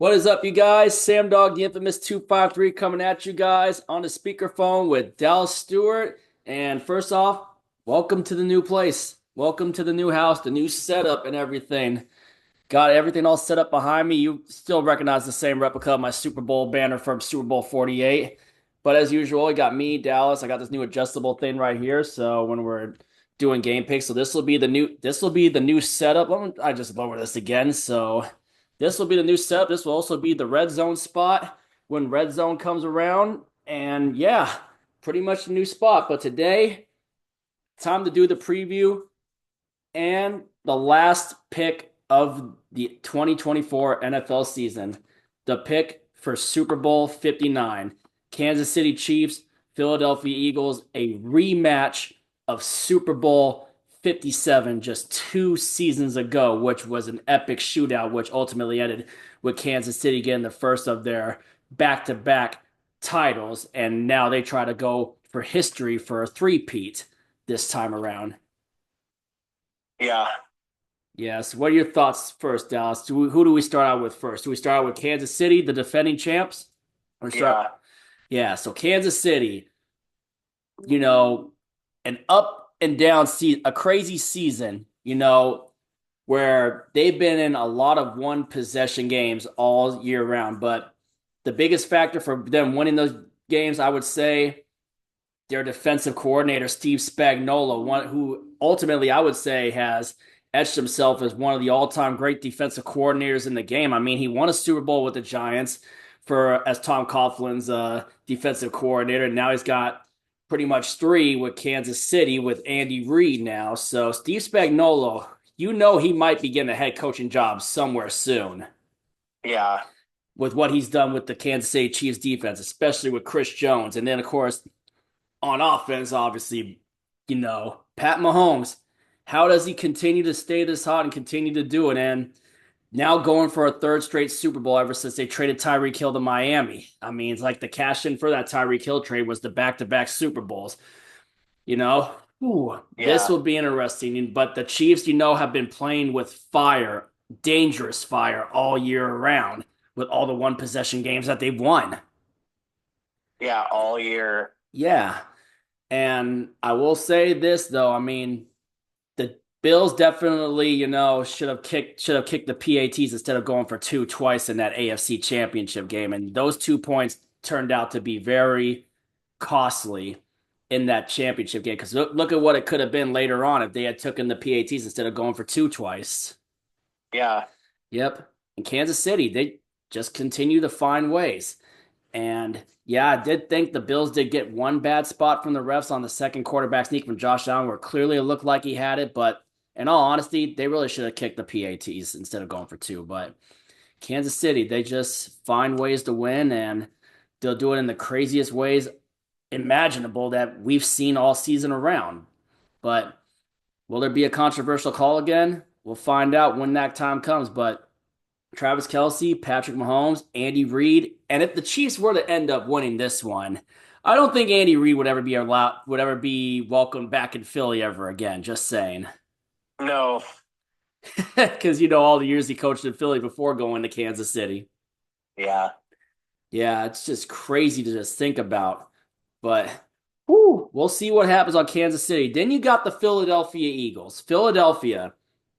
What is up, you guys? Sam Dog, the infamous 253, coming at you guys on the speakerphone with Dallas Stewart. And first off, welcome to the new place. Welcome to the new house, the new setup and everything. Got everything all set up behind me. You still recognize the same replica of my Super Bowl banner from Super Bowl 48. But as usual, you got me, Dallas. I got this new adjustable thing right here. So when we're doing game picks, so this will be the new setup. I just lower this again. So this will be the new setup. This will also be the red zone spot when red zone comes around. And yeah, pretty much the new spot. But today, time to do the preview and the last pick of the 2024 NFL season. The pick for Super Bowl 59. Kansas City Chiefs, Philadelphia Eagles, a rematch of Super Bowl 57 just 2 seasons ago, which was an epic shootout, which ultimately ended with Kansas City getting the first of their back-to-back titles. And now they try to go for history for a three-peat this time around. Yeah, Yes. What are your thoughts first, Dallas? Who do we start out with first? Do we start out with Kansas City, the defending champs? Or start? yeah, Yeah. So Kansas City, you know, an up and down season, a crazy season, where they've been in a lot of one possession games all year round. But the biggest factor for them winning those games, I would say, their defensive coordinator, Steve Spagnuolo, one who ultimately I would say has etched himself as one of the all-time great defensive coordinators in the game. I mean, he won a Super Bowl with the Giants for as Tom Coughlin's defensive coordinator, and now he's got pretty much three with Kansas City with Andy Reid now. So Steve Spagnuolo, he might be getting a head coaching job somewhere soon yeah, with what he's done with the Kansas City Chiefs defense, especially with Chris Jones. And then, of course, on offense, obviously, Pat Mahomes. How does he continue to stay this hot and continue to do it? And now going for a third straight Super Bowl ever since they traded Tyreek Hill to Miami. I mean, it's like the cash in for that Tyreek Hill trade was the back to back Super Bowls. You know, Ooh, this yeah, will be interesting. But the Chiefs, have been playing with fire, dangerous fire all year around with all the one possession games that they've won. yeah, all year. Yeah. And I will say this though, I mean, the Bills definitely, should have kicked the PATs instead of going for two twice in that AFC Championship game. And those 2 points turned out to be very costly in that championship game. Because look at what it could have been later on if they had taken the PATs instead of going for two twice. Yeah, Yep. In Kansas City, they just continue to find ways. And yeah, I did think the Bills did get one bad spot from the refs on the second quarterback sneak from Josh Allen, where clearly it looked like he had it. But in all honesty, they really should have kicked the PATs instead of going for two. But Kansas City, they just find ways to win, and they'll do it in the craziest ways imaginable that we've seen all season around. But will there be a controversial call again? We'll find out when that time comes. But Travis Kelce, Patrick Mahomes, Andy Reid, and if the Chiefs were to end up winning this one, I don't think Andy Reid would ever be welcomed back in Philly ever again. Just saying, no, because all the years he coached in Philly before going to Kansas City. yeah, Yeah, it's just crazy to just think about. But whew, we'll see what happens on Kansas City. Then you got the Philadelphia Eagles. Philadelphia,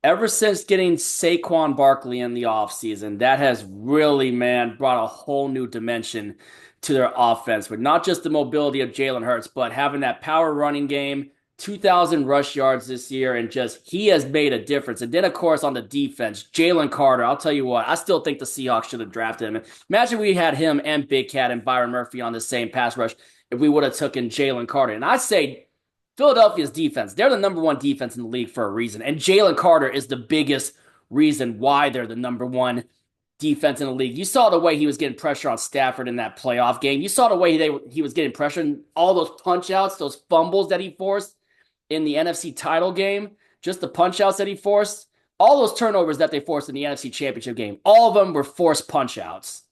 ever since getting Saquon Barkley in the offseason, that has really, man, brought a whole new dimension to their offense with not just the mobility of Jalen Hurts, but having that power running game, 2,000 rush yards this year, and just he has made a difference. And then, of course, on the defense, Jalen Carter, I'll tell you what, I still think the Seahawks should have drafted him. Imagine we had him and Big Cat and Byron Murphy on the same pass rush if we would have taken Jalen Carter. And I say Philadelphia's defense, they're the number one defense in the league for a reason. And Jalen Carter is the biggest reason why they're the number one defense in the league. You saw the way he was getting pressure on Stafford in that playoff game. You saw the way he was getting pressure and all those punch outs, those fumbles that he forced in the NFC title game, just the punch outs that he forced, all those turnovers that they forced in the NFC championship game, all of them were forced punch outs.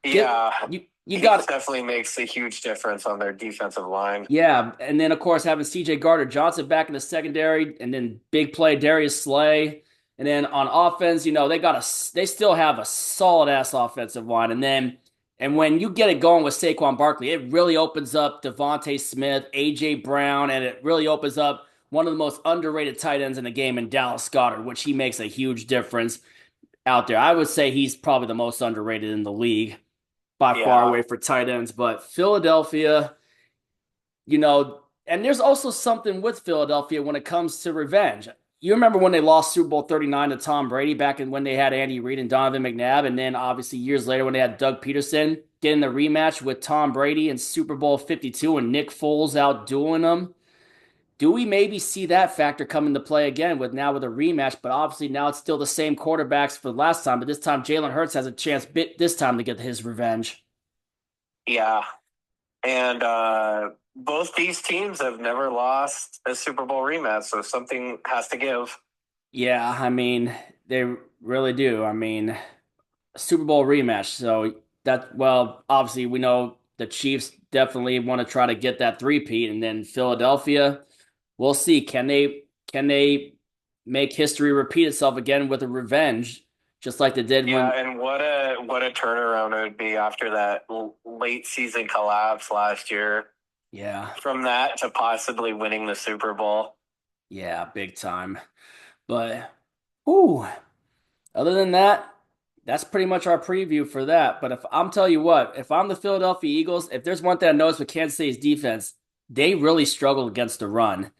Get yeah. you He got definitely makes a huge difference on their defensive line. Yeah, and then of course having CJ Gardner Johnson back in the secondary, and then big play Darius Slay. And then on offense, they still have a solid ass offensive line. And when you get it going with Saquon Barkley, it really opens up Devontae Smith, AJ Brown, and it really opens up one of the most underrated tight ends in the game in Dallas Goedert, which he makes a huge difference out there. I would say he's probably the most underrated in the league by far Yeah. away for tight ends. But Philadelphia, and there's also something with Philadelphia when it comes to revenge. You remember when they lost Super Bowl 39 to Tom Brady back when they had Andy Reid and Donovan McNabb, and then obviously years later when they had Doug Peterson getting the rematch with Tom Brady in Super Bowl 52 and Nick Foles out dueling them. Do we maybe see that factor come into play again with a rematch? But obviously now it's still the same quarterbacks for the last time, but this time Jalen Hurts has a chance this time to get his revenge. Yeah. And both these teams have never lost a Super Bowl rematch, so something has to give. Yeah, I mean, they really do. I mean, Super Bowl rematch. So obviously we know the Chiefs definitely want to try to get that three-peat, and then Philadelphia, we'll see. Can they make history repeat itself again with a revenge, just like they did Yeah, when and what a turnaround it would be after that late season collapse last year. yeah, From that to possibly winning the Super Bowl. yeah, big time. But ooh, other than that, that's pretty much our preview for that. But if I'm tell you what, if I'm the Philadelphia Eagles, if there's one thing I noticed with Kansas City's defense, they really struggled against the run.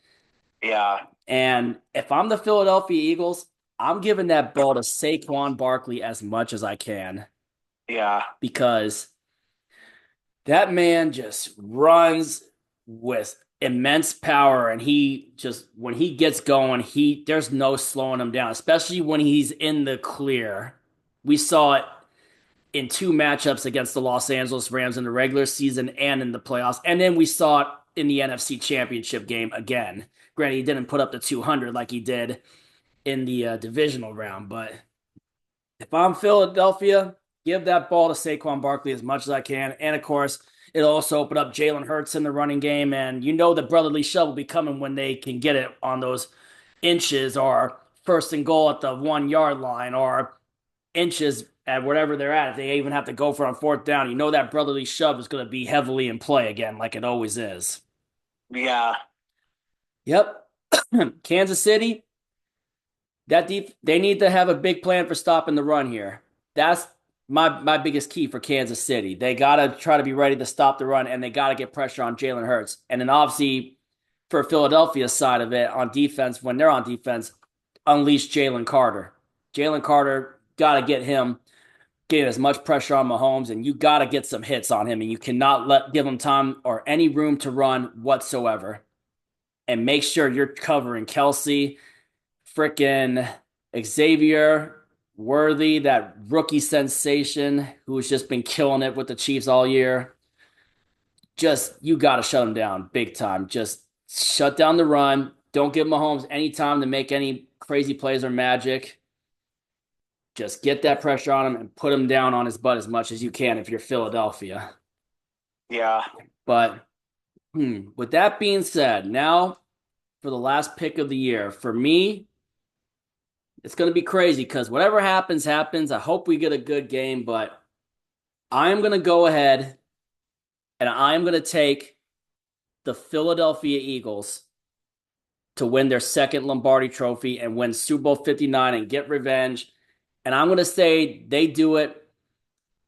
Yeah, And if I'm the Philadelphia Eagles, I'm giving that ball to Saquon Barkley as much as I can yeah, because that man just runs with immense power, and he just when he gets going, he there's no slowing him down, especially when he's in the clear. We saw it in two matchups against the Los Angeles Rams in the regular season and in the playoffs. And then we saw it in the NFC Championship game again. Granted, he didn't put up the 200 like he did in the divisional round, but if I'm Philadelphia, give that ball to Saquon Barkley as much as I can. And of course, it'll also open up Jalen Hurts in the running game. And you know the brotherly shove will be coming when they can get it on those inches or first and goal at the 1 yard line or inches at whatever they're at. If they even have to go for on fourth down, you know that brotherly shove is going to be heavily in play again, like it always is. yeah, Yep. Kansas City, they need to have a big plan for stopping the run here. That's my biggest key for Kansas City. They got to try to be ready to stop the run, and they got to get pressure on Jalen Hurts. And then obviously for Philadelphia's side of it on defense, when they're on defense, unleash Jalen Carter. Jalen Carter got to get as much pressure on Mahomes, and you got to get some hits on him, and you cannot give him time or any room to run whatsoever. And make sure you're covering Kelsey, frickin' Xavier Worthy, that rookie sensation who's just been killing it with the Chiefs all year. Just you got to shut him down big time. Just shut down the run. Don't give Mahomes any time to make any crazy plays or magic. Just get that pressure on him and put him down on his butt as much as you can if you're Philadelphia. yeah, But with that being said, now for the last pick of the year, for me, it's going to be crazy because whatever happens, happens. I hope we get a good game, but I'm going to go ahead and I'm going to take the Philadelphia Eagles to win their second Lombardi trophy and win Super Bowl 59 and get revenge. And I'm going to say they do it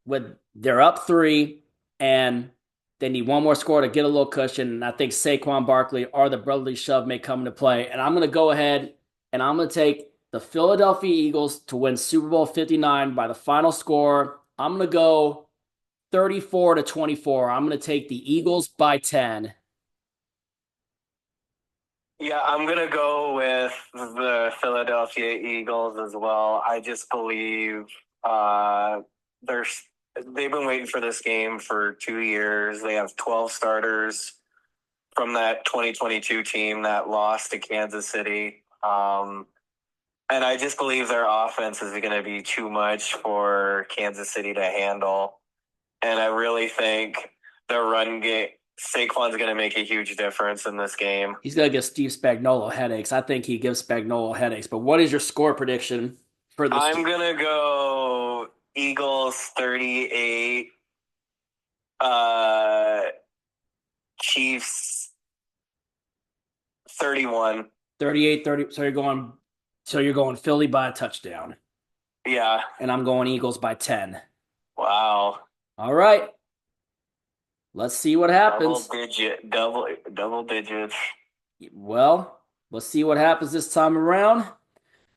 with they're up three and they need one more score to get a little cushion. And I think Saquon Barkley or the brotherly shove may come into play. And I'm going to go ahead and I'm going to take the Philadelphia Eagles to win Super Bowl 59 by the final score. I'm going to go 34-24. I'm going to take the Eagles by 10. yeah. I'm gonna go with the Philadelphia Eagles as well. I just believe they're they've been waiting for this game for 2 years. They have 12 starters from that 2022 team that lost to Kansas City. And I just believe their offense is going to be too much for Kansas City to handle. And I really think their run game, Saquon's going to make a huge difference in this game. He's gonna give Steve Spagnuolo headaches. I think he gives Spagnuolo headaches. But what is your score prediction for this? I'm going to go Eagles 38, Chiefs 31. 38-30. So you're going Philly by a touchdown. Yeah. And I'm going Eagles by 10. Wow. All right. Let's see what happens. Double digits. Well, let's see what happens this time around.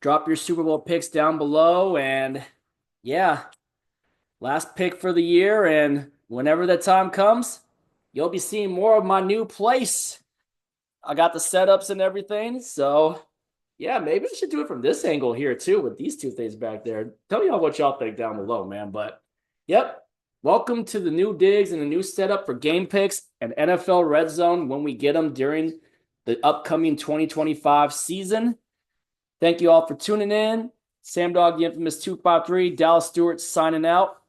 Drop your Super Bowl picks down below. And yeah, last pick for the year. And whenever that time comes, you'll be seeing more of my new place. I got the setups and everything. So yeah, maybe I should do it from this angle here too with these two things back there. Tell me what y'all think down below, man. But yep. Welcome to the new digs and the new setup for game picks and NFL Red Zone when we get them during the upcoming 2025 season. Thank you all for tuning in. Sam Dog, the infamous 253, Dallas Stewart signing out.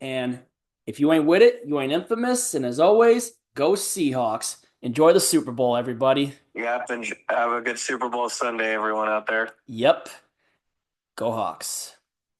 And if you ain't with it, you ain't infamous. And as always, go Seahawks. Enjoy the Super Bowl, everybody. Yep, and have a good Super Bowl Sunday, everyone out there. Yep. Go Hawks.